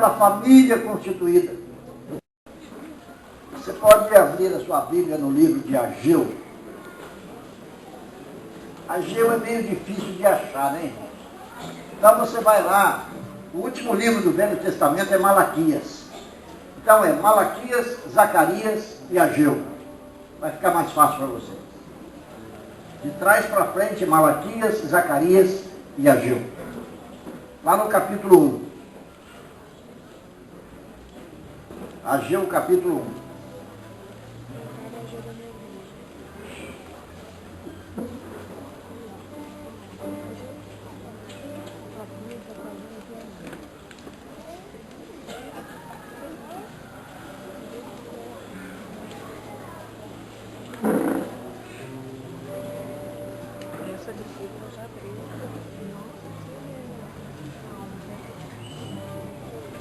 família constituída. Você pode abrir a sua Bíblia no livro de Ageu. Ageu é meio difícil de achar, né, irmãos? Então você vai lá, o último livro do Velho Testamento é Malaquias. Então é Malaquias, Zacarias e Ageu. Vai ficar mais fácil para você. De trás para frente, Malaquias, Zacarias e Ageu. Lá no capítulo 1. Ageu, capítulo 1.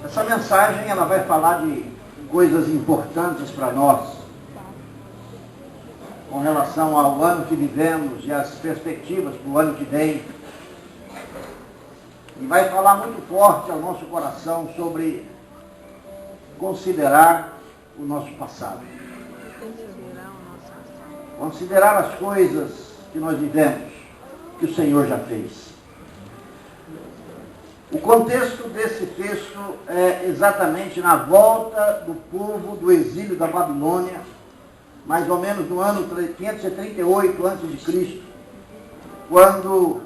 Essa mensagem ela vai falar de coisas importantes para nós, com relação ao ano que vivemos e as perspectivas para o ano que vem. E vai falar muito forte ao nosso coração sobre considerar o nosso passado. Considerar as coisas que nós vivemos, que o Senhor já fez. O contexto desse texto é exatamente na volta do povo do exílio da Babilônia, mais ou menos no ano 538 a.C., quando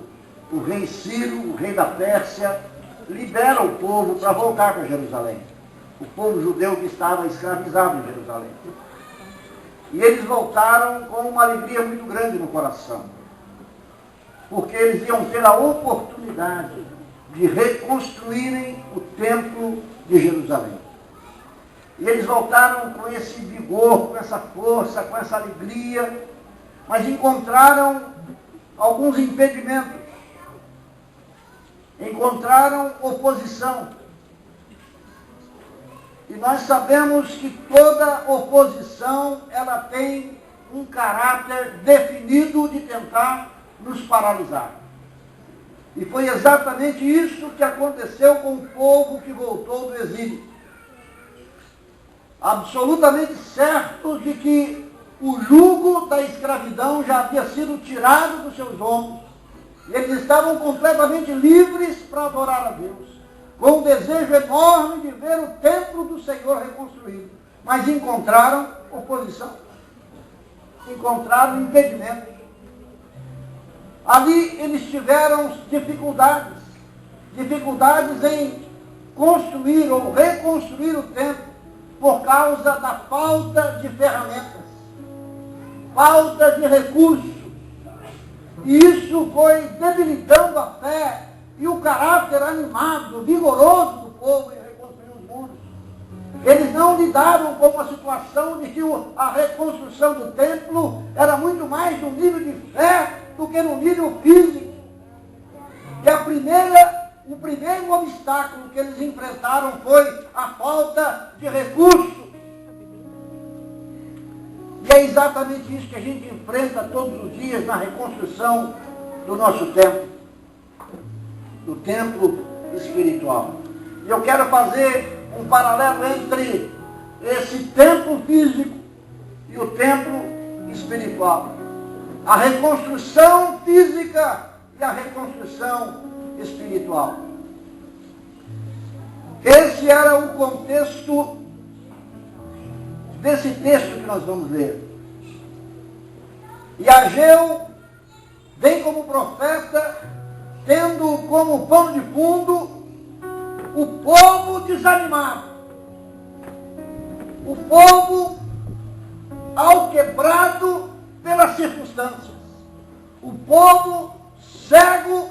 o rei Ciro, o rei da Pérsia, libera o povo para voltar para Jerusalém. O povo judeu que estava escravizado em Jerusalém. E eles voltaram com uma alegria muito grande no coração, porque eles iam ter a oportunidade de reconstruírem o templo de Jerusalém. E eles voltaram com esse vigor, com essa força, com essa alegria, mas encontraram alguns impedimentos. Encontraram oposição. E nós sabemos que toda oposição, ela tem um caráter definido de tentar nos paralisar. E foi exatamente isso que aconteceu com o povo que voltou do exílio. Absolutamente certos de que o jugo da escravidão já havia sido tirado dos seus ombros. E eles estavam completamente livres para adorar a Deus, com um desejo enorme de ver o templo do Senhor reconstruído. Mas encontraram oposição. Encontraram impedimentos. Ali eles tiveram dificuldades em construir ou reconstruir o templo por causa da falta de ferramentas, falta de recursos. E isso foi debilitando a fé e o caráter animado, vigoroso do povo em reconstruir os muros. Eles não lidaram com a situação de que a reconstrução do templo era muito mais no nível de fé do que no nível físico. E o primeiro obstáculo que eles enfrentaram foi a falta de recursos. E é exatamente isso que a gente enfrenta todos os dias na reconstrução do nosso templo, do templo espiritual. E eu quero fazer um paralelo entre esse templo físico e o templo espiritual. A reconstrução física e a reconstrução espiritual. Esse era o contexto desse texto que nós vamos ler. E Ageu vem como profeta, tendo como pano de fundo o povo desanimado, o povo alquebrado pelas circunstâncias, o povo cego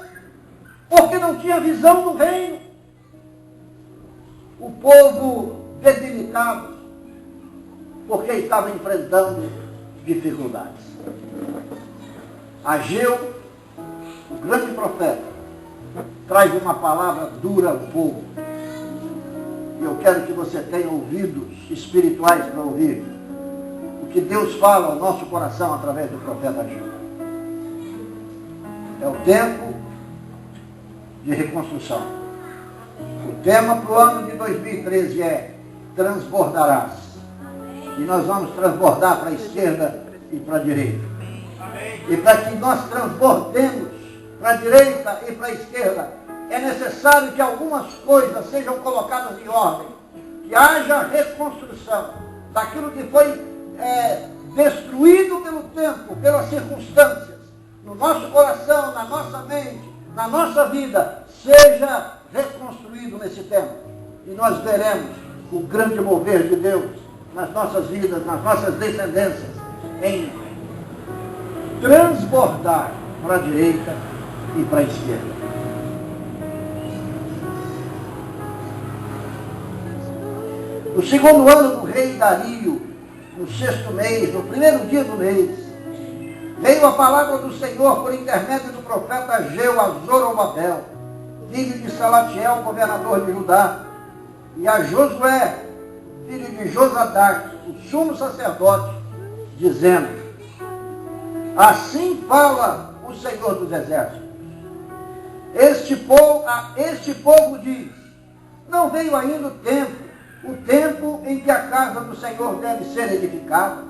porque não tinha visão do reino, o povo debilitado porque estava enfrentando dificuldades. Ageu, o grande profeta, traz uma palavra dura ao povo. E eu quero que você tenha ouvidos espirituais para ouvir o que Deus fala ao nosso coração através do profeta Ageu. É o tempo de reconstrução. O tema para o ano de 2013 é transbordarás. E nós vamos transbordar para a esquerda e para a direita. E para que nós transbordemos para a direita e para a esquerda, é necessário que algumas coisas sejam colocadas em ordem. Que haja reconstrução daquilo que foi destruído pelo tempo, pelas circunstâncias. No nosso coração, na nossa mente, na nossa vida, seja reconstruído nesse tempo. E nós veremos o grande mover de Deus nas nossas vidas, nas nossas descendências, em transbordar para a direita e para a esquerda. No segundo ano do rei Dario, no 6º mês, no primeiro dia do mês, veio a palavra do Senhor por intermédio do profeta Ageu a Zorobabel, filho de Salatiel, governador de Judá, e a Josué, filho de Josadac, o sumo sacerdote, dizendo: assim fala o Senhor dos Exércitos. Este povo diz: não veio ainda o tempo em que a casa do Senhor deve ser edificada.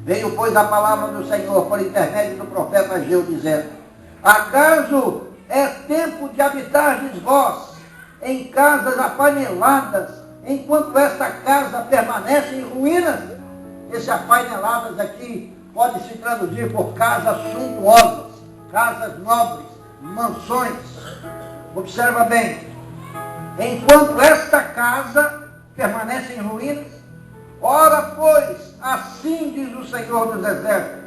Veio, pois, a palavra do Senhor por intermédio do profeta Ageu, dizendo: acaso é tempo de habitardes vós em casas apaineladas, enquanto esta casa permanece em ruínas? Esse apaineladas aqui pode se traduzir por casas suntuosas, casas nobres, mansões. Observa bem: enquanto esta casa permanece em ruínas, ora, pois, assim diz o Senhor dos Exércitos: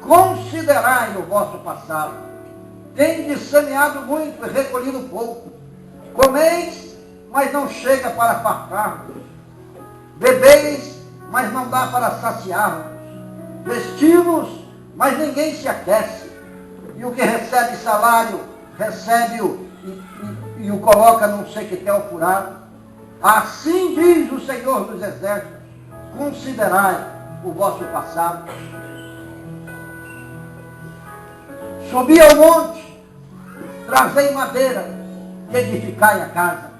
considerai o vosso passado. Tendes semeado muito e recolhido pouco. Comeis, mas não chega para fartar-vos. Bebeis, mas não dá para saciar-vos. Vestimos, mas ninguém se aquece. E o que recebe salário, recebe-o e o coloca num sequetel furado. Assim diz o Senhor dos Exércitos: considerai o vosso passado. Subi ao monte, trazei madeira, e edificai a casa.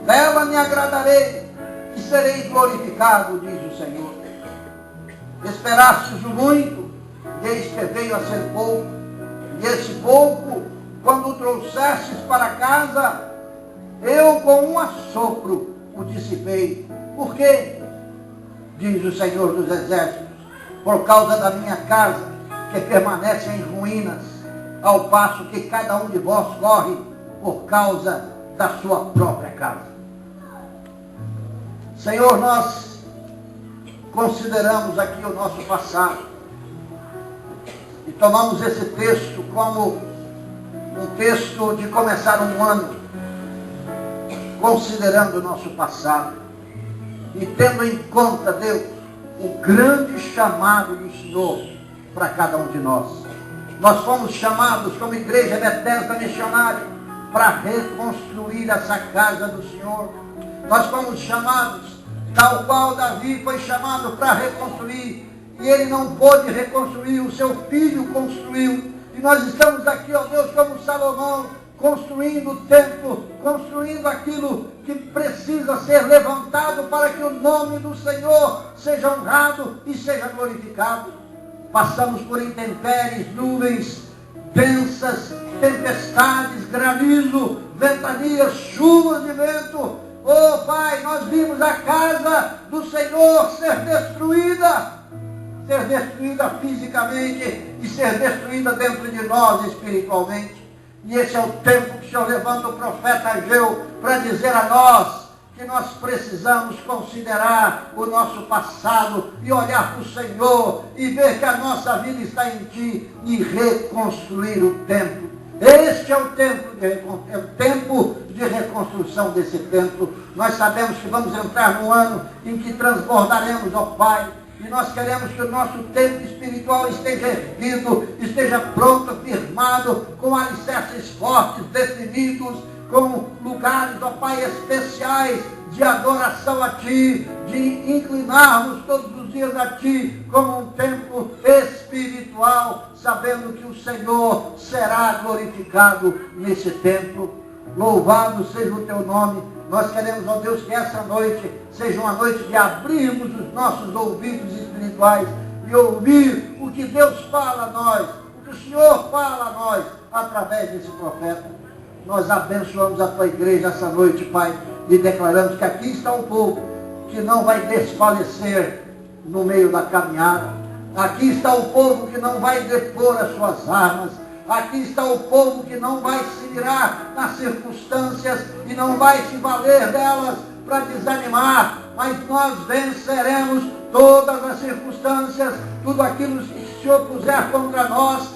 Dela me agradarei e serei glorificado, diz o Senhor. Esperastes o muito, e eis que veio a ser pouco. E esse pouco, quando o trouxestes para casa, eu com um assopro o dissipei. Por quê? Diz o Senhor dos Exércitos: por causa da minha casa, que permanece em ruínas, ao passo que cada um de vós corre por causa da sua própria casa. Senhor, nós consideramos aqui o nosso passado e tomamos esse texto como um texto de começar um ano, considerando o nosso passado e tendo em conta, Deus, o grande chamado do Senhor para cada um de nós. Nós fomos chamados como Igreja Bethesda Missionária para reconstruir essa casa do Senhor. Nós fomos chamados, tal qual Davi foi chamado para reconstruir, e ele não pôde reconstruir, o seu filho construiu. E nós estamos aqui, ó Deus, como Salomão, construindo o templo, construindo aquilo que precisa ser levantado para que o nome do Senhor seja honrado e seja glorificado. Passamos por intempéries, nuvens densas, tempestades, granizo, ventanias, chuvas de vento. Oh Pai, nós vimos a casa do Senhor ser destruída fisicamente e ser destruída dentro de nós espiritualmente. E esse é o tempo que o Senhor levanta o profeta Ageu para dizer a nós que nós precisamos considerar o nosso passado e olhar para o Senhor e ver que a nossa vida está em Ti e reconstruir o templo. Este é o tempo de reconstrução desse templo. Nós sabemos que vamos entrar num ano em que transbordaremos, ó Pai, e nós queremos que o nosso templo espiritual esteja erguido, esteja pronto, firmado, com alicerces fortes, definidos, com lugares, ó Pai, especiais de adoração a Ti, de inclinarmos todos os dias a Ti como um templo espiritual, sabendo que o Senhor será glorificado nesse templo. Louvado seja o teu nome. Nós queremos, ó Deus, que essa noite seja uma noite de abrirmos os nossos ouvidos espirituais e ouvir o que Deus fala a nós, o que o Senhor fala a nós, através desse profeta. Nós abençoamos a tua igreja essa noite, Pai, e declaramos que aqui está o povo que não vai desfalecer no meio da caminhada. Aqui está o povo que não vai depor as suas armas. Aqui está o povo que não vai se virar nas circunstâncias e não vai se valer delas para desanimar, mas nós venceremos todas as circunstâncias, tudo aquilo que se opuser contra nós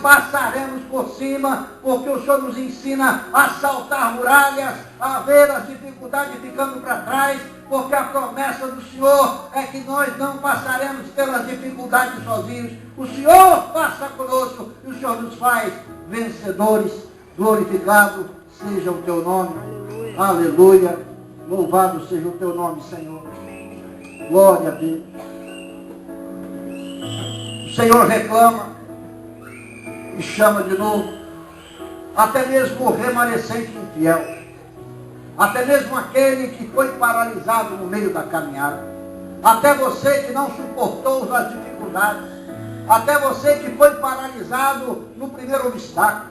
passaremos por cima, porque o Senhor nos ensina a saltar muralhas, a ver as dificuldades ficando para trás, porque a promessa do Senhor é que nós não passaremos pelas dificuldades sozinhos. O Senhor passa conosco e o Senhor nos faz vencedores. Glorificado seja o teu nome. Aleluia. Louvado seja o teu nome, Senhor. Glória a Deus. O Senhor reclama e chama de novo, até mesmo o remanescente infiel, até mesmo aquele que foi paralisado no meio da caminhada, até você que não suportou as dificuldades, até você que foi paralisado no primeiro obstáculo,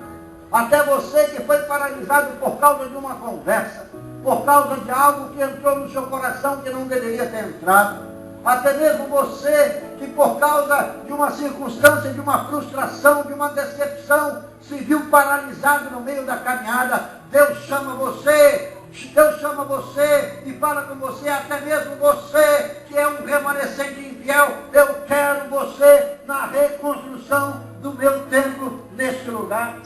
até você que foi paralisado por causa de uma conversa, por causa de algo que entrou no seu coração que não deveria ter entrado, até mesmo você que por causa de uma circunstância, de uma frustração, de uma decepção, se viu paralisado no meio da caminhada. Deus chama você e fala com você, até mesmo você que é um remanescente infiel, eu quero você na reconstrução do meu templo neste lugar.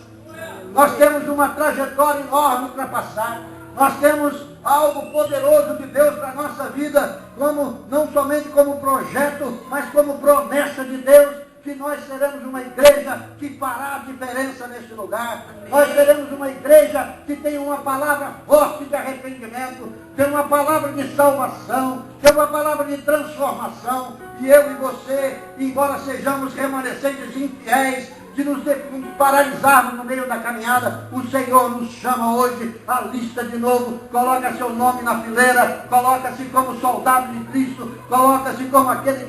Nós temos uma trajetória enorme para passar. Nós temos algo poderoso de Deus para a nossa vida, não somente como projeto, mas como promessa de Deus, que nós seremos uma igreja que fará a diferença nesse lugar. Nós seremos uma igreja que tem uma palavra forte de arrependimento, tem uma palavra de salvação, tem uma palavra de transformação. E eu e você, embora sejamos remanescentes infiéis, de nos paralisarmos no meio da caminhada, o Senhor nos chama hoje à lista de novo, coloca seu nome na fileira, coloca-se como soldado de Cristo, coloca-se como aquele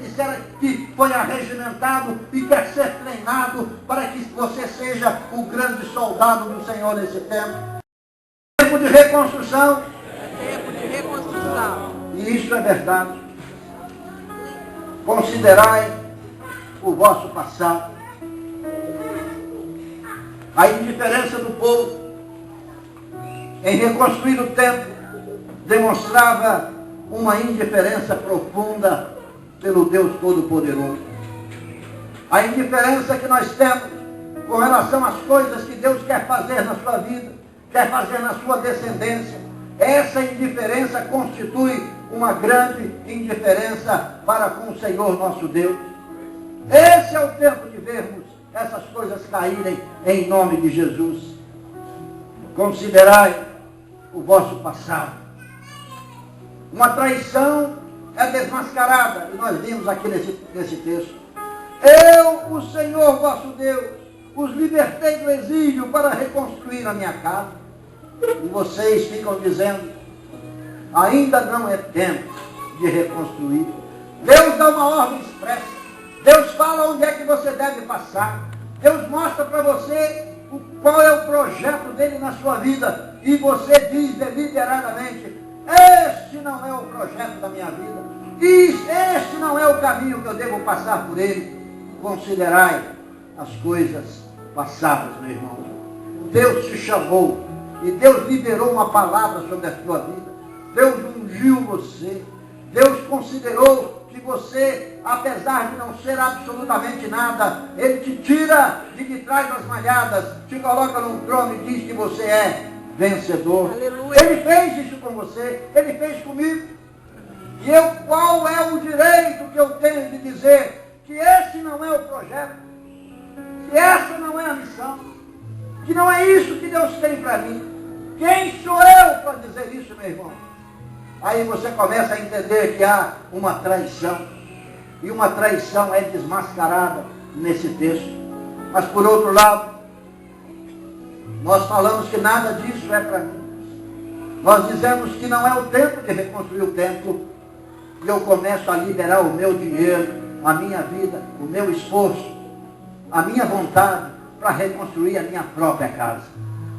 que foi arregimentado e quer ser treinado para que você seja o grande soldado do Senhor nesse tempo. Tempo de reconstrução. Tempo de reconstrução. E isso é verdade. Considerai o vosso passado. A indiferença do povo em reconstruir o templo demonstrava uma indiferença profunda pelo Deus Todo-Poderoso. A indiferença que nós temos com relação às coisas que Deus quer fazer na sua vida, quer fazer na sua descendência, essa indiferença constitui uma grande indiferença para com o Senhor nosso Deus. Esse é o tempo de vermos essas coisas caírem em nome de Jesus. Considerai o vosso passado. Uma traição é desmascarada, e nós vimos aqui nesse texto. Eu, o Senhor vosso Deus, os libertei do exílio para reconstruir a minha casa. E vocês ficam dizendo, ainda não é tempo de reconstruir. Deus dá uma ordem expressa. Deus fala onde é que você deve passar. Deus mostra para você qual é o projeto dele na sua vida. E você diz deliberadamente, este não é o projeto da minha vida. Este não é o caminho que eu devo passar por ele. Considerai as coisas passadas, meu irmão. Deus te chamou e Deus liberou uma palavra sobre a sua vida. Deus ungiu você. Deus considerou que você, apesar de não ser absolutamente nada, Ele te tira de trás das malhadas, te coloca num trono e diz que você é vencedor. Aleluia. Ele fez isso com você, Ele fez comigo. E qual é o direito que eu tenho de dizer que esse não é o projeto, que essa não é a missão, que não é isso que Deus tem para mim? Quem sou eu para dizer isso, meu irmão? Aí você começa a entender que há uma traição. E uma traição é desmascarada nesse texto. Mas por outro lado, Nós falamos que nada disso é para mim. Nós dizemos que não é o tempo de reconstruir o templo. E eu começo a liberar o meu dinheiro, a minha vida, o meu esforço, a minha vontade para reconstruir a minha própria casa.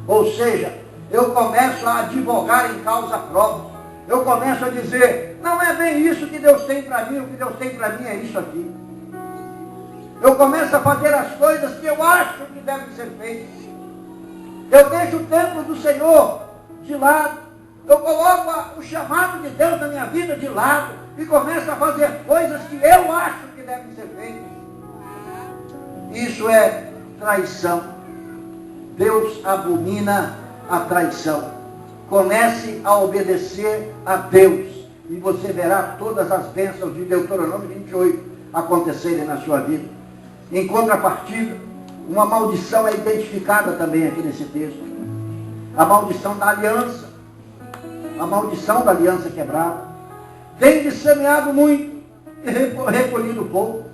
Ou seja, eu começo a advogar em causa própria. Eu começo a dizer, não é bem isso que Deus tem para mim, o que Deus tem para mim é isso aqui. Eu começo a fazer as coisas que eu acho que devem ser feitas. Eu deixo o templo do Senhor de lado. Eu coloco o chamado de Deus na minha vida de lado e começo a fazer coisas que eu acho que devem ser feitas. Isso é traição. Deus abomina a traição. Comece a obedecer a Deus e você verá todas as bênçãos de Deuteronômio 28 acontecerem na sua vida. Em contrapartida, uma maldição é identificada também aqui nesse texto. A maldição da aliança. A maldição da aliança quebrada. Tendes semeado muito e recolhido pouco.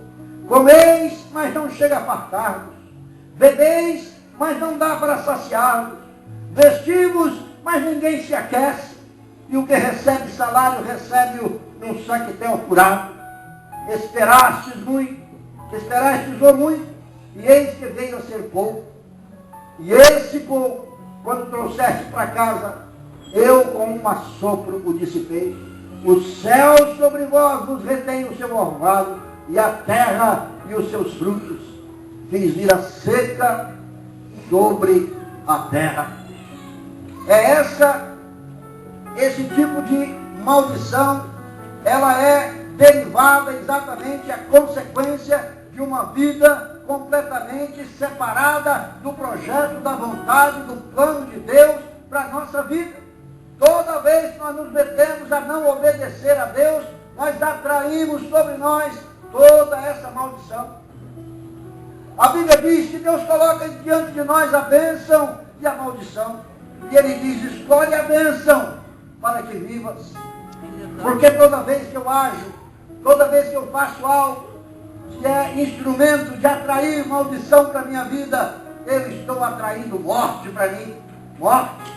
Comeis, mas não chega a fartar-vos. Bebeis, mas não dá para saciar-vos. Vestimos, mas ninguém se aquece. E o que recebe salário, recebe-o num saquetel furado. Esperastes muito, esperastes ou muito, e eis que veio a ser pouco. E esse pouco, quando trouxeste para casa, eu com um assopro o dissipei. Os céus sobre vós vos retêm o seu orvalho, e a terra e os seus frutos. Fiz vir a seca sobre a terra. É esse tipo de maldição, ela é derivada exatamente a consequência de uma vida completamente separada do projeto, da vontade, do plano de Deus para a nossa vida. Toda vez que nós nos metemos a não obedecer a Deus, nós atraímos sobre nós toda essa maldição. A Bíblia diz que Deus coloca diante de nós a bênção e a maldição. E Ele diz, escolhe a bênção para que vivas. Porque toda vez que eu ajo, toda vez que eu faço algo que é instrumento de atrair maldição para a minha vida, eu estou atraindo morte para mim. Morte.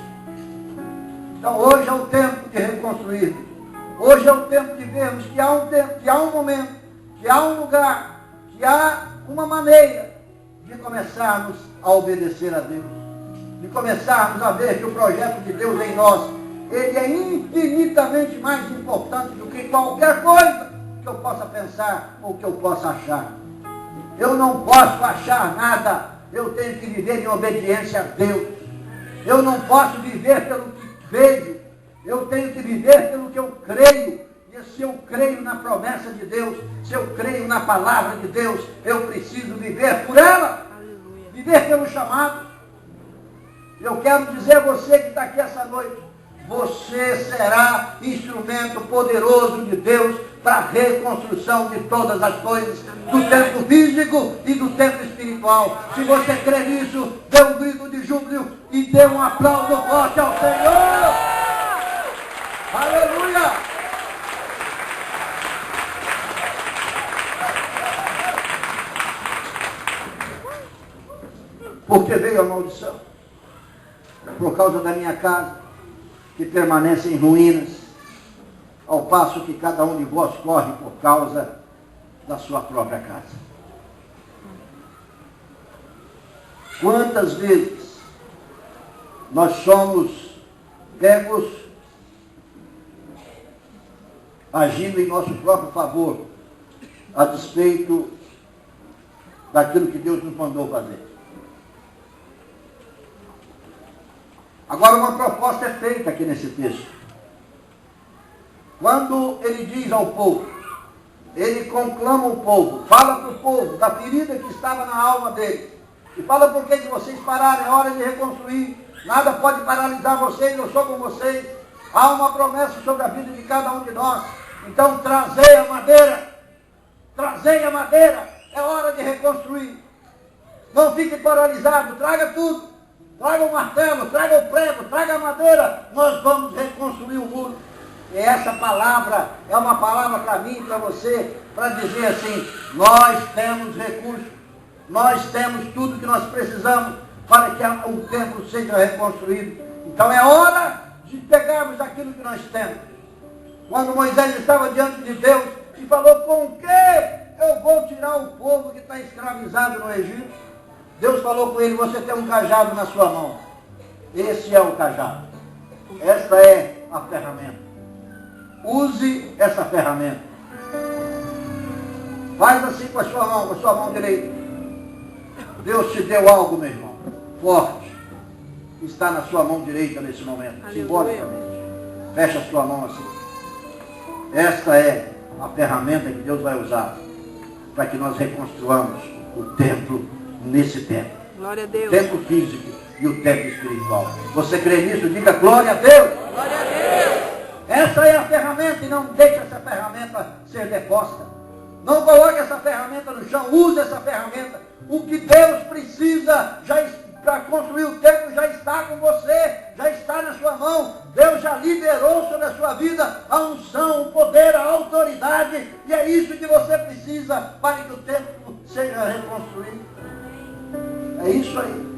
Então hoje é o tempo de reconstruir. Hoje é o tempo de vermos que há um tempo, que há um momento, que há um lugar, que há uma maneira de começarmos a obedecer a Deus. De começarmos a ver que o projeto de Deus em nós, ele é infinitamente mais importante do que qualquer coisa que eu possa pensar ou que eu possa achar. Eu não posso achar nada, eu tenho que viver em obediência a Deus. Eu não posso viver pelo que vejo, eu tenho que viver pelo que eu creio. E se eu creio na promessa de Deus, se eu creio na palavra de Deus, eu preciso viver por ela, viver pelo chamado. Eu quero dizer a você que está aqui essa noite, você será instrumento poderoso de Deus para a reconstrução de todas as coisas, do tempo físico e do tempo espiritual. Se você crê nisso, dê um grito de júbilo e dê um aplauso forte ao Senhor. Aleluia! Porque veio a maldição por causa da minha casa, que permanece em ruínas, ao passo que cada um de vós corre por causa da sua própria casa. Quantas vezes nós somos pegos agindo em nosso próprio favor, a despeito daquilo que Deus nos mandou fazer. Agora uma proposta é feita aqui nesse texto. Quando ele diz ao povo, ele conclama o povo, fala para o povo da ferida que estava na alma dele. E fala por que vocês pararem, é hora de reconstruir. Nada pode paralisar vocês, eu sou com vocês. Há uma promessa sobre a vida de cada um de nós. Então trazei a madeira, é hora de reconstruir. Não fique paralisado, traga tudo. Traga o martelo, traga o prego, traga a madeira, nós vamos reconstruir o muro. E essa palavra é uma palavra para mim e para você, para dizer assim, nós temos recursos, nós temos tudo que nós precisamos para que o templo seja reconstruído. Então é hora de pegarmos aquilo que nós temos. Quando Moisés estava diante de Deus e falou, com que eu vou tirar o povo que está escravizado no Egito? Deus falou com ele, você tem um cajado na sua mão. Esse é o cajado. Esta é a ferramenta. Use essa ferramenta. Faz assim com a sua mão direita. Deus te deu algo, meu irmão, forte. Está na sua mão direita nesse momento, simbolicamente. Fecha a sua mão assim. Esta é a ferramenta que Deus vai usar para que nós reconstruamos o templo nesse templo. Glória a Deus. O templo físico e o templo espiritual. Você crê nisso? Diga glória a Deus. Glória a Deus. Essa é a ferramenta e não deixe essa ferramenta ser deposta. Não coloque essa ferramenta no chão, use essa ferramenta. O que Deus precisa para construir o templo já está com você, já está na sua mão. Deus já liberou sobre a sua vida a unção, o poder, a autoridade. E é isso que você precisa para que o templo seja reconstruído. É isso aí.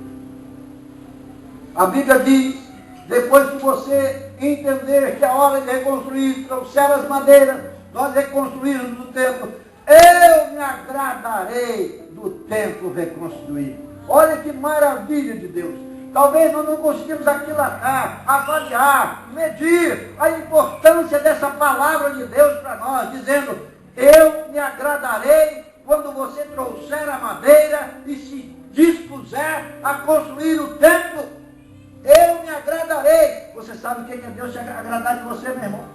A Bíblia diz, depois que você entender que é hora de reconstruir, trouxer as madeiras, nós reconstruímos o templo, eu me agradarei do templo reconstruído. Olha que maravilha de Deus. Talvez nós não conseguimos aquilatar, avaliar, medir a importância dessa palavra de Deus para nós, dizendo, eu me agradarei quando você trouxer a madeira e se dispuser a construir o templo. Eu me agradarei. Você sabe quem é Deus se agradar de você, meu irmão?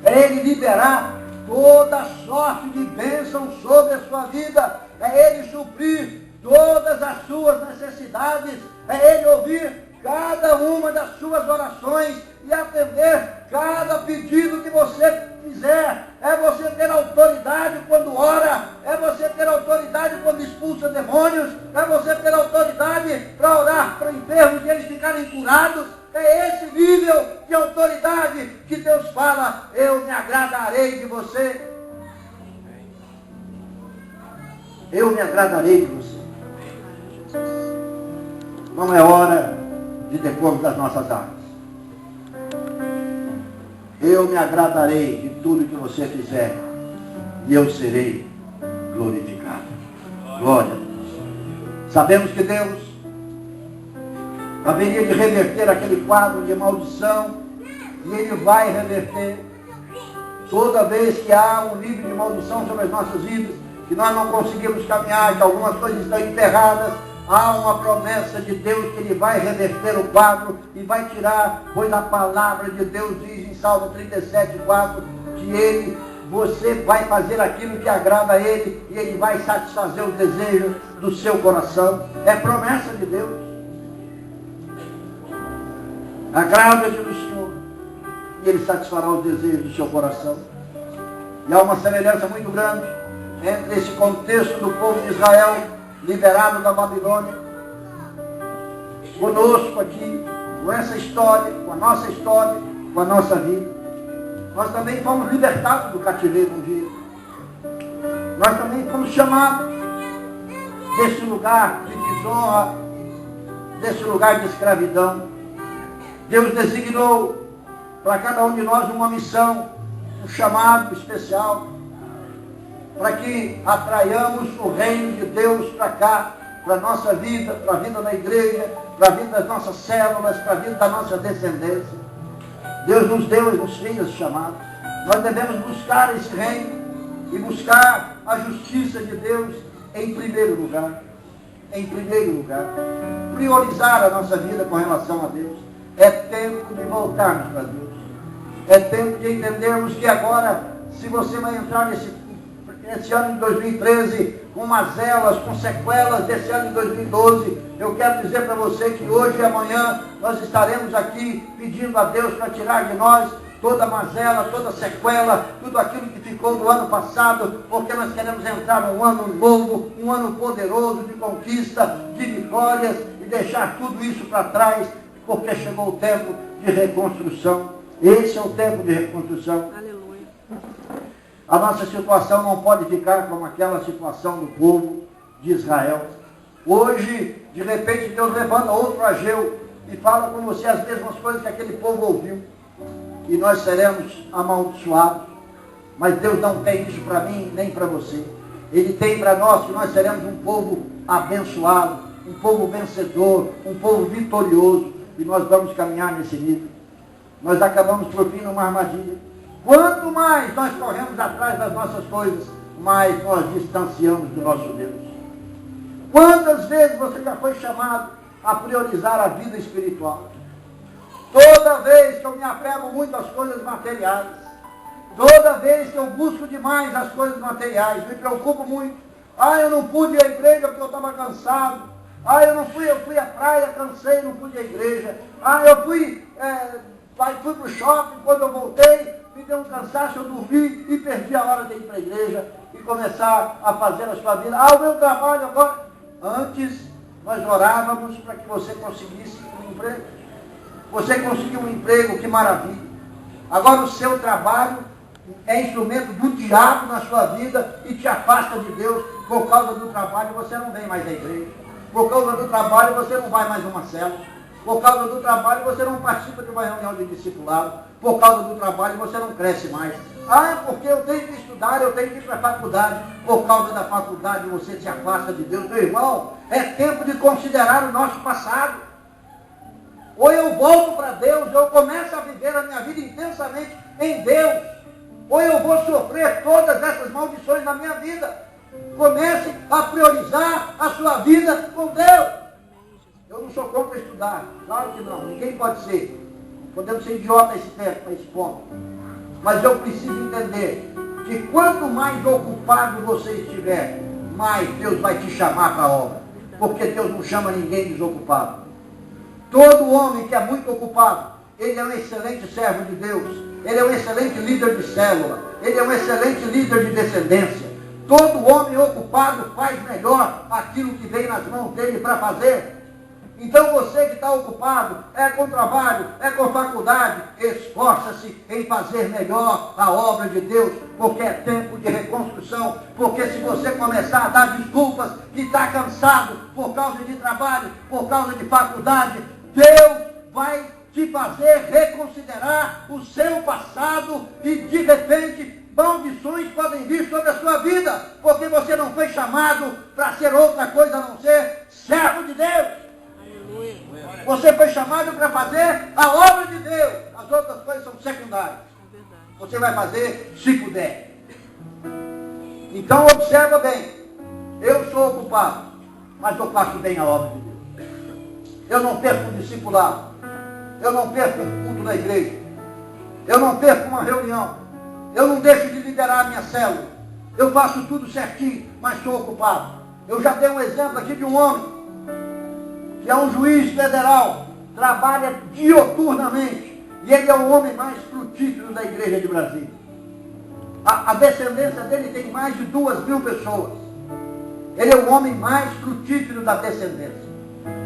É Ele liberar toda sorte de bênção sobre a sua vida. É Ele suprir todas as suas necessidades. É Ele ouvir cada uma das suas orações e atender cada pedido que você fizer. É você ter autoridade quando ora. É você ter autoridade quando expulsa demônios. É você ter autoridade para orar para enfermos e eles ficarem curados. É esse nível de autoridade que Deus fala, eu me agradarei de você. Eu me agradarei de você. Não é hora de depormos das nossas armas. Eu me agradarei de tudo que você fizer e eu serei glorificado. Glória a Deus. Sabemos que Deus haveria de reverter aquele quadro de maldição e Ele vai reverter. Toda vez que há um livro de maldição sobre as nossas vidas, que nós não conseguimos caminhar, que algumas coisas estão enterradas, há uma promessa de Deus que Ele vai reverter o quadro e vai tirar, pois a palavra de Deus diz em Salmo 37:4, que você vai fazer aquilo que agrada a Ele e Ele vai satisfazer os desejos do seu coração. É promessa de Deus. Agrada-te do Senhor e Ele satisfará os desejos do seu coração. E há uma semelhança muito grande entre esse contexto do povo de Israel liberado da Babilônia, conosco aqui, com essa história, com a nossa vida. Nós também fomos libertados do cativeiro um dia. Nós também fomos chamados desse lugar de desonra, desse lugar de escravidão. Deus designou para cada um de nós uma missão, um chamado especial, para que atraiamos o reino de Deus para cá, para a nossa vida, para a vida da igreja, para a vida das nossas células, para a vida da nossa descendência. Deus nos deu e nos fez esse chamado. Nós devemos buscar esse reino e buscar a justiça de Deus em primeiro lugar. Em primeiro lugar. Priorizar a nossa vida com relação a Deus. É tempo de voltarmos para Deus. É tempo de entendermos que agora, se você vai entrar nesse ano de 2013, com mazelas, com sequelas desse ano de 2012, eu quero dizer para você que hoje e amanhã nós estaremos aqui pedindo a Deus para tirar de nós toda mazela, toda sequela, tudo aquilo que ficou do ano passado, porque nós queremos entrar num ano novo, um ano poderoso de conquista, de vitórias, e deixar tudo isso para trás, porque chegou o tempo de reconstrução. Esse é o tempo de reconstrução. Aleluia. A nossa situação não pode ficar como aquela situação do povo de Israel. Hoje, de repente, Deus levanta outro Ageu e fala com você as mesmas coisas que aquele povo ouviu. E nós seremos amaldiçoados. Mas Deus não tem isso para mim, nem para você. Ele tem para nós que nós seremos um povo abençoado, um povo vencedor, um povo vitorioso. E nós vamos caminhar nesse nível. Nós acabamos por fim numa armadilha. Quanto mais nós corremos atrás das nossas coisas, mais nós distanciamos do nosso Deus. Quantas vezes você já foi chamado a priorizar a vida espiritual? Toda vez que eu me apego muito às coisas materiais, toda vez que eu busco demais as coisas materiais, me preocupo muito. Eu não pude ir à igreja porque eu estava cansado. Eu fui à praia, cansei, não pude ir à igreja. Eu fui para o shopping, quando eu voltei, me deu um cansaço, eu dormi e perdi a hora de ir para a igreja e começar a fazer a sua vida. O meu trabalho agora. Antes, nós orávamos para que você conseguisse um emprego. Você conseguiu um emprego, que maravilha. Agora o seu trabalho é instrumento do diabo na sua vida e te afasta de Deus. Por causa do trabalho você não vem mais à igreja. Por causa do trabalho você não vai mais a uma célula. Por causa do trabalho você não participa de uma reunião de discipulado. Por causa do trabalho você não cresce mais. Porque eu tenho que estudar, eu tenho que ir para a faculdade. Por causa da faculdade você se afasta de Deus. Meu irmão, é tempo de considerar o nosso passado. Ou eu volto para Deus, eu começo a viver a minha vida intensamente em Deus. Ou eu vou sofrer todas essas maldições na minha vida. Comece a priorizar a sua vida com Deus. Eu não sou contra estudar, claro que não, ninguém pode ser. Podemos ser idiota a esse ponto. Mas eu preciso entender que quanto mais ocupado você estiver, mais Deus vai te chamar para a obra. Porque Deus não chama ninguém desocupado. Todo homem que é muito ocupado, ele é um excelente servo de Deus. Ele é um excelente líder de célula. Ele é um excelente líder de descendência. Todo homem ocupado faz melhor aquilo que vem nas mãos dele para fazer. Então você que está ocupado, é com trabalho, é com faculdade, esforça-se em fazer melhor a obra de Deus, porque é tempo de reconstrução. Porque se você começar a dar desculpas que está cansado por causa de trabalho, por causa de faculdade, Deus vai te fazer reconsiderar o seu passado e de repente maldições podem vir sobre a sua vida, porque você não foi chamado para ser outra coisa a não ser servo de Deus. Você foi chamado para fazer a obra de Deus. As outras coisas são secundárias. Você vai fazer se puder. Então observa bem. Eu sou ocupado, mas eu faço bem a obra de Deus. Eu não perco um discipulado. Eu não perco um culto da igreja. Eu não perco uma reunião. Eu não deixo de liderar a minha célula. Eu faço tudo certinho, mas estou ocupado. Eu já dei um exemplo aqui de um homem que é um juiz federal, trabalha dioturnamente, e ele é o homem mais frutífero da igreja de Brasília. A descendência dele tem mais de 2.000 pessoas. Ele é o homem mais frutífero da descendência.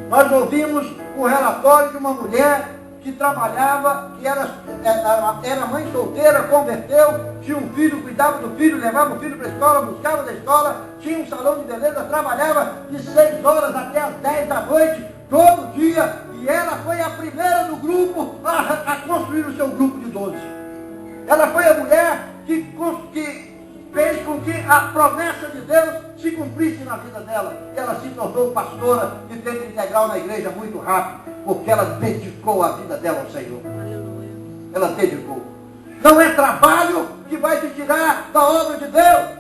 Nós ouvimos o relatório de uma mulher que trabalhava, que era mãe solteira, converteu, tinha um filho, cuidava do filho, levava o filho para a escola, buscava da escola, tinha um salão de beleza, trabalhava de 6 horas até as 10 da noite, todo dia, e ela foi a primeira do grupo a construir o seu grupo de 12. Ela foi a mulher que fez com que a promessa de Deus se cumprisse na vida dela. Ela se tornou pastora de tempo integral na igreja muito rápido, porque ela dedicou a vida dela ao Senhor. Ela dedicou. Não é trabalho que vai te tirar da obra de Deus.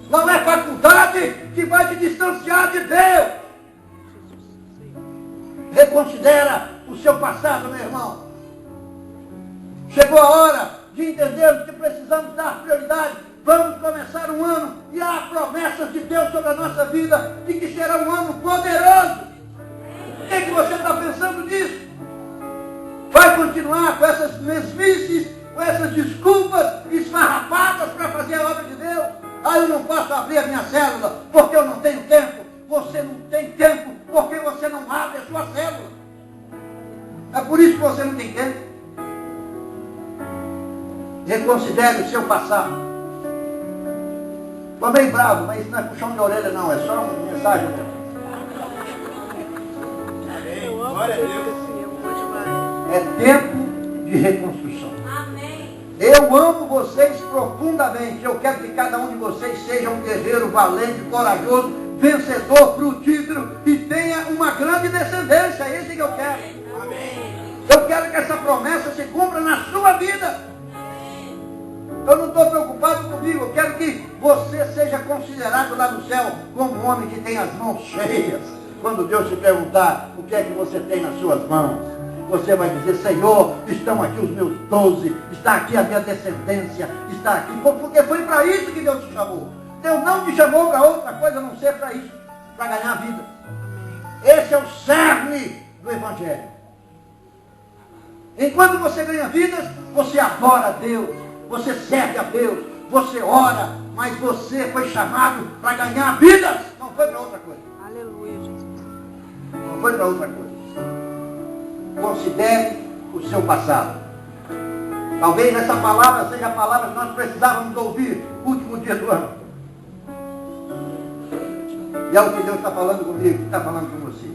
Não é faculdade que vai te distanciar de Deus. Reconsidera o seu passado, meu irmão. Chegou a hora de entendermos que precisamos dar prioridade. Vamos começar um ano e há promessas de Deus sobre a nossa vida de que será um ano poderoso. O que você está pensando nisso? Vai continuar com essas mesmices, com essas desculpas esfarrapadas para fazer a obra de Deus? Eu não posso abrir a minha célula porque eu não tenho tempo. Você não tem tempo porque você não abre a sua célula. É por isso que você não tem tempo. Reconsidere o seu passado. Estou meio bravo, mas isso não é puxão de orelha não, é só uma mensagem. Glória a Deus. É tempo de reconstrução. Eu amo vocês profundamente. Eu quero que cada um de vocês seja um guerreiro valente, corajoso, vencedor, frutífero e tenha uma grande descendência. É isso que eu quero. Eu quero que essa promessa se cumpra na sua vida. Eu não estou preocupado comigo. Eu quero que você seja considerado lá no céu como um homem que tem as mãos cheias. Quando Deus te perguntar o que é que você tem nas suas mãos, você vai dizer: Senhor, estão aqui os meus 12, está aqui a minha descendência, está aqui, porque foi para isso que Deus te chamou. Deus não te chamou para outra coisa, a não ser para isso, para ganhar a vida. Esse é o cerne do Evangelho. Enquanto você ganha vidas, você adora a Deus, você serve a Deus, você ora, mas você foi chamado para ganhar vidas, não foi para outra coisa. Aleluia, Jesus. Não foi para outra coisa. Considere o seu passado. Talvez essa palavra seja a palavra que nós precisávamos ouvir no último dia do ano. E é o que Deus está falando comigo, está falando com você.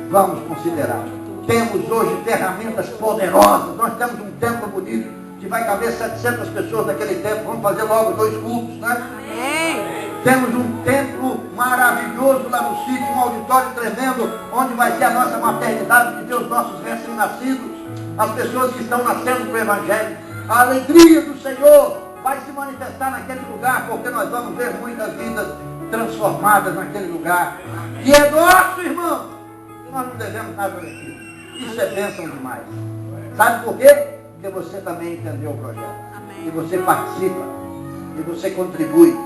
Vamos considerar. Temos hoje ferramentas poderosas. Nós temos um templo bonito que vai caber 700 pessoas naquele templo. Vamos fazer logo 2 cultos, né? Amém. Temos um templo maravilhoso lá no sítio, um auditório tremendo, onde vai ser a nossa maternidade, que Deus os nossos recém-nascidos, as pessoas que estão nascendo para o Evangelho. A alegria do Senhor vai se manifestar naquele lugar, porque nós vamos ver muitas vidas transformadas naquele lugar. E é nosso, irmão, e nós não devemos nada daquilo. Isso é bênção demais. Sabe por quê? Porque você também entendeu o projeto. Amém. E você participa. E você contribui.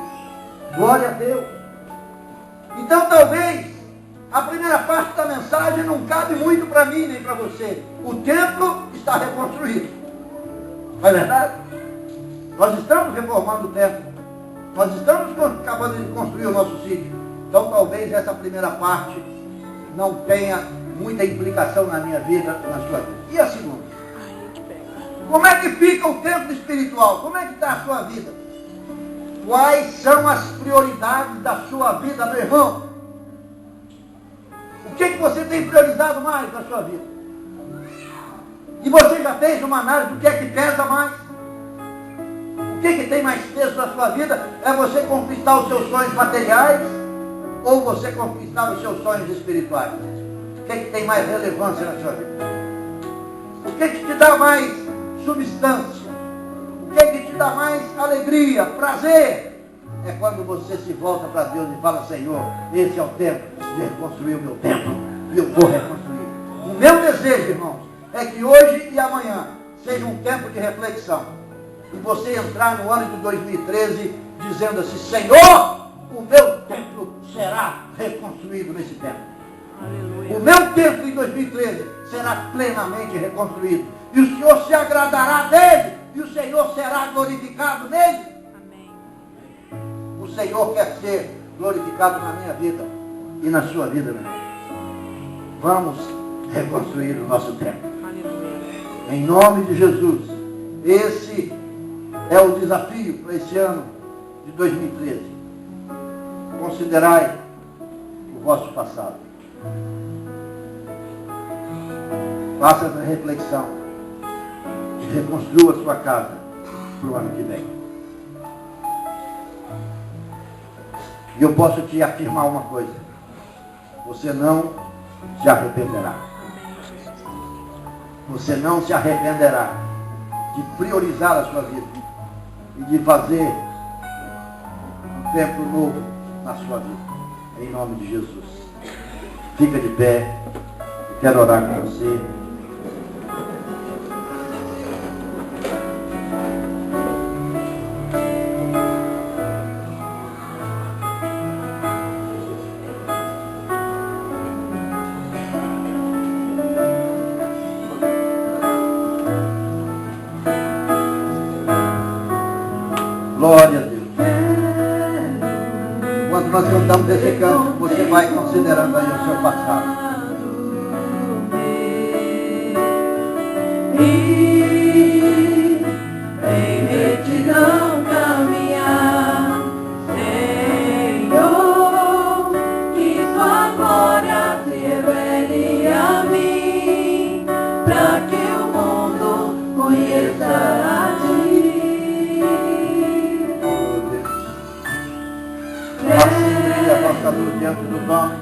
Glória a Deus. Então talvez a primeira parte da mensagem não cabe muito para mim nem para você. O templo está reconstruído. Não é verdade? Nós estamos reformando o templo. Nós estamos acabando de construir o nosso sítio. Então talvez essa primeira parte não tenha muita implicação na minha vida, na sua vida. E a segunda? Como é que fica o templo espiritual? Como é que está a sua vida? Quais são as prioridades da sua vida, meu irmão? O que você tem priorizado mais na sua vida? E você já fez uma análise do que é que pesa mais? O que tem mais peso na sua vida? É você conquistar os seus sonhos materiais ou você conquistar os seus sonhos espirituais? O que tem mais relevância na sua vida? O que te dá mais substância? O que te dá mais alegria, prazer? É quando você se volta para Deus e fala: Senhor, esse é o tempo de reconstruir o meu templo. E eu vou reconstruir. O meu desejo, irmãos, é que hoje e amanhã seja um tempo de reflexão. E você entrar no ano de 2013 dizendo assim: Senhor, o meu templo será reconstruído nesse tempo. Aleluia. O meu templo em 2013 será plenamente reconstruído. E o Senhor se agradará dele. E o Senhor será glorificado nele. Amém. O Senhor quer ser glorificado na minha vida e na sua vida, meu irmão. Vamos reconstruir o nosso templo. Aleluia. Em nome de Jesus. Esse é o desafio para esse ano de 2013. Considerai o vosso passado. Faça essa reflexão e reconstrua a sua casa para o ano que vem. E eu posso te afirmar uma coisa: você não se arrependerá. Você não se arrependerá de priorizar a sua vida e de fazer um tempo novo na sua vida. Em nome de Jesus. Fica de pé. Eu quero orar com você. Glória a Deus. Enquanto nós cantamos esse canto, você vai considerando aí o seu passado. Em retidão caminhar, diante dos homens,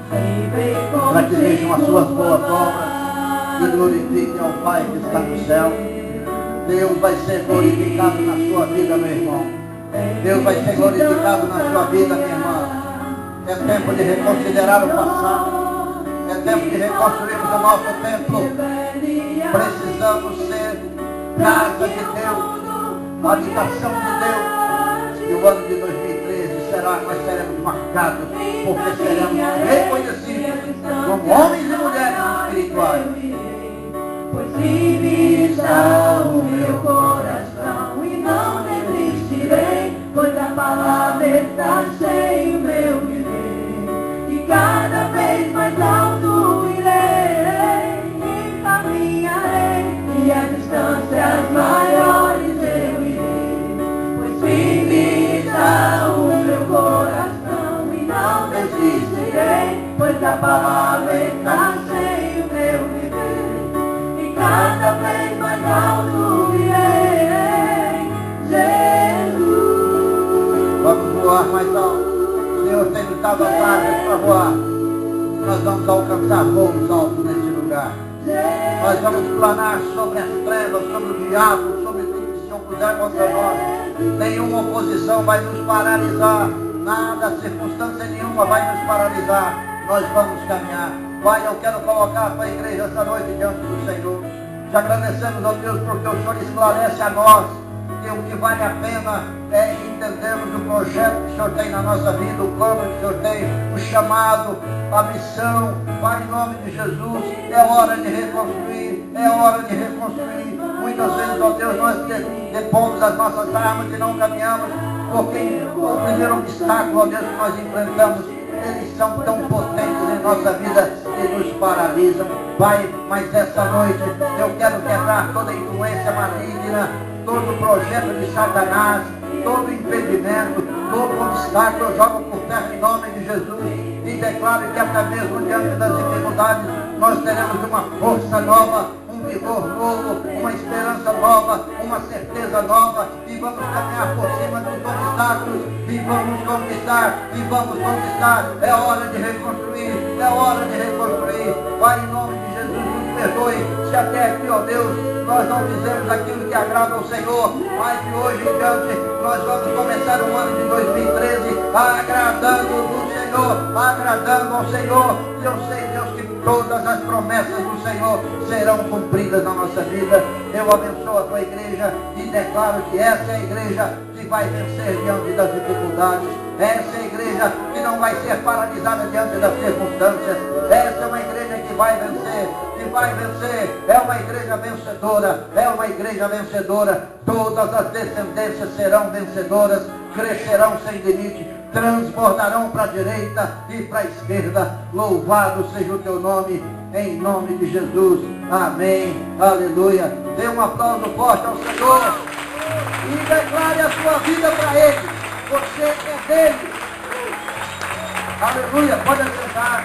para que vejam as suas boas obras e glorifiquem ao Pai que está no céu. Deus vai ser glorificado na sua vida, meu irmão. Deus vai ser glorificado na sua vida, minha irmã. É tempo de reconsiderar o passado. É tempo de reconstruirmos o nosso templo. Precisamos ser casa de Deus, habitação de Deus. E o ano de 2013 será que nós seremos marcados, porque seremos reconhecidos como homens e mulheres espirituais. Pois vive está o meu coração e não desistirei, pois a palavra está cheia o meu viver. E cada vez mais alto irei, e caminharei, e as distâncias maiores eu irei. Pois vive está o meu coração e não desistirei, pois a palavra está cheia o meu viver. Cada vez mais alto irei, Jesus. Vamos voar mais alto. O Senhor tem nos dado as asas para voar. Nós vamos alcançar voos altos nesse lugar. Nós vamos planar sobre as trevas, sobre o diabo, sobre tudo que se opuser contra nós. Nenhuma oposição vai nos paralisar. Nada, circunstância nenhuma vai nos paralisar. Nós vamos caminhar. Pai, eu quero colocar a tua igreja essa noite diante do Senhor. Te agradecemos, ó Deus, porque o Senhor esclarece a nós que o que vale a pena é entendermos o projeto que o Senhor tem na nossa vida, o plano que o Senhor tem, o chamado, a missão. Pai, em nome de Jesus, é hora de reconstruir, é hora de reconstruir. Muitas vezes, ó Deus, nós depomos as nossas armas e não caminhamos, porque o primeiro obstáculo, ó Deus, que nós enfrentamos, eles são tão potentes em nossa vida que nos paralisam. Pai, mas essa noite eu quero quebrar toda influência maligna, todo projeto de Satanás, todo impedimento, todo obstáculo eu jogo por terra em nome de Jesus e declaro que até mesmo diante das dificuldades nós teremos uma força nova, um vigor novo, uma esperança nova, uma certeza nova e vamos caminhar por cima dos obstáculos e vamos conquistar, e vamos conquistar. É hora de reconstruir, é hora de reconstruir. Pai, em nome de Jesus, nos perdoe se até aqui, ó Deus, nós não fizemos aquilo que agrada ao Senhor, mas de hoje em diante nós vamos começar o ano de 2013 agradando o Senhor, agradando ao Senhor. E eu sei, Deus, que todas as promessas do Senhor serão cumpridas na nossa vida. Eu abençoo a tua igreja e declaro que essa é a igreja que vai vencer diante das dificuldades. Essa é a igreja que não vai ser paralisada diante das circunstâncias. Essa é uma igreja que vai vencer, que vai vencer. É uma igreja vencedora, é uma igreja vencedora. Todas as descendências serão vencedoras, crescerão sem limite, transbordarão para a direita e para a esquerda. Louvado seja o teu nome, em nome de Jesus. Amém. Aleluia. Dê um aplauso forte ao Senhor e declare a sua vida para Ele. Você é dele. Aleluia. Pode sentar.